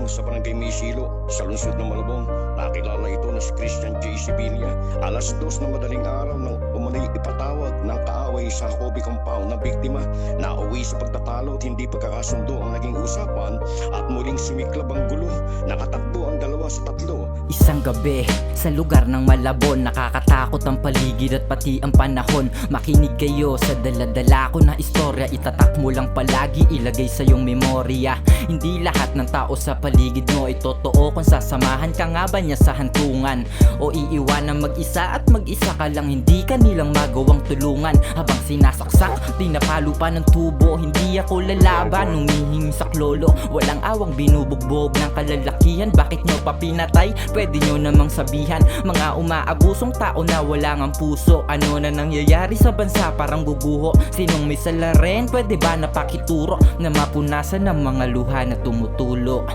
sa barangay Misilo sa lungsod ng Malabon. Nakilala ito na si Christian J. Sevilla. Alas 2 ng madaling araw nang umunay ipatawag ng kaaway sa Kobe compound na biktima. Nauwi sa pagtatalo at hindi pagkakasundo ang naging usapan at muling sumiklab ang gulo. Nakatakbo ang 2 sa 3. Isang gabi sa lugar ng Malabon, nakakatakot ang paligid at pati ang panahon. Makinig kayo sa daladala ko na istorya, itatak mo lang palagi, ilagay sa iyong memorya. Hindi lahat ng tao sa paligid mo ay totoo. Kung sasamahan ka nga ba niya sa hantungan o iiwanan mag-isa at mag-isa ka lang, hindi ka nilang magawang tulungan. Habang sinasaksak, tinapalo pa ng tubo, hindi ako lalaban, humihingi sa klolo. Walang awang binubugbog ng kalalakihan, bakit nyo pa pinatay? Pwede nyo namang sabihan, mga umaabusong tao na wala ngang puso. Ano na nangyayari sa bansa, parang guguho. Sinong may salarin, pwede ba napakituro na mapunasan ng mga luha na tumutulo?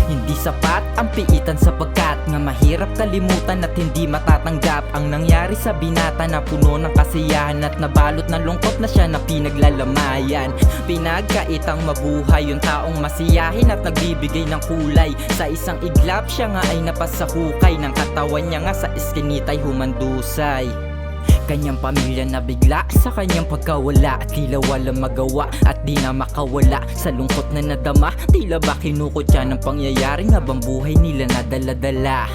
Hindi sapat ang piitan sapagkat nga mahirap kalimutan at hindi matatanggap ang nangyari sa binata na puno ng kasiyahan at nabalot ng lungkot na siya na pinaglalamayan. Pinagkaitang mabuhay yung taong masiyahin at nagbibigay ng kulay. Sa isang iglap siya nga ay napasahukay ng katawan niya nga sa iskinita'y humandusay. Kanyang pamilya na bigla sa kanyang pagkawala, tila walang magawa at di na makawala sa lungkot na nadama. Tila ba kinukot siya ng pangyayari nga bang buhay nila na dala-dala.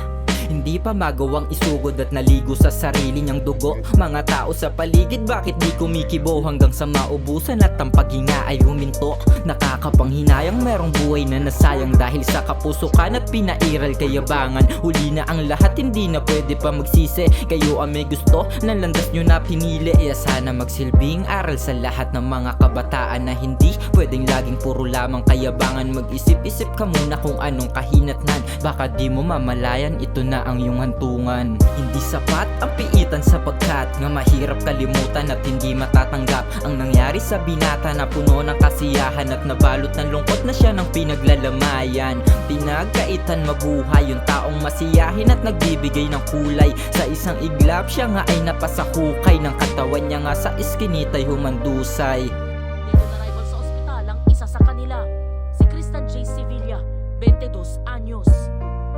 Hindi pa magawang isugod at naligo sa sarili niyang dugo. Mga tao sa paligid, bakit di kumikibo hanggang sa maubusan at ang paghinga ay huminto? Nakakapanghinayang merong buhay na nasayang dahil sa kapusukan at pinairal kayabangan. Huli na ang lahat, hindi na pwede pa magsisi. Kayo ang may gusto ng landas nyo na pinili. Iya sana magsilbing aral sa lahat ng mga kabataan na hindi pwedeng laging puro lamang kayabangan. Mag-isip-isip ka muna kung anong kahinatnan, baka di mo mamalayan ito na ang iyong hantungan. Hindi sapat ang piitan sapagkat nga mahirap kalimutan at hindi matatanggap ang nangyari sa binata na puno ng kasiyahan at nabalot ng lungkot na siya ng pinaglalamayan. Pinagkaitan mabuhay yung taong masiyahin at nagbibigay ng kulay. Sa isang iglap siya nga ay napasahukay ng katawan niya nga sa iskinita'y humandusay. Dito na rival sa ospital ang isa sa kanila, si Christian J. Sevilla, 22 anyos.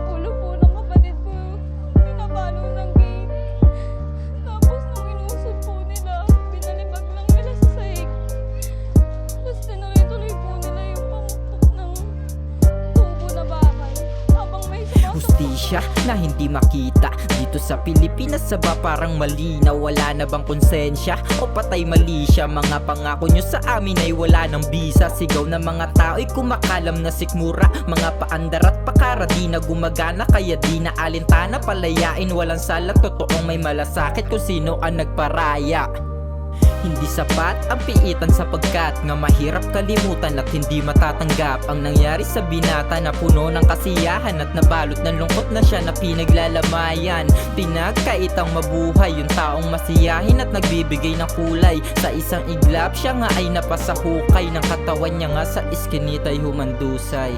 Ulo po ng kapatid ko, pinabalo ng gate. Tapos nung inusod po nila, binalibag lang nila sa sahig. Tapos tinuloy-tuloy po nila yung pamukpok ng tubo na bakal. Habang may sumasakot. Hustisya na hindi makita dito sa Pilipinas, sa ba parang malinaw? Wala na bang konsensya o patay mali siya? Mga pangako nyo sa amin ay wala ng bisa. Sigaw ng mga tao'y kumakalam na sikmura. Mga paandar at pakara di na gumagana, kaya di na alintana palayain. Walang salat, totoong may malasakit kung sino ang nagparaya. Hindi sapat ang piitan sapagkat nga mahirap kalimutan at hindi matatanggap ang nangyari sa binata na puno ng kasiyahan at nabalot ng lungkot na siya na pinaglalamayan. Pinagkaitang mabuhay yung taong masiyahin at nagbibigay ng kulay. Sa isang iglap siya nga ay napasahukay ng katawan niya nga sa iskinita'y humandusay.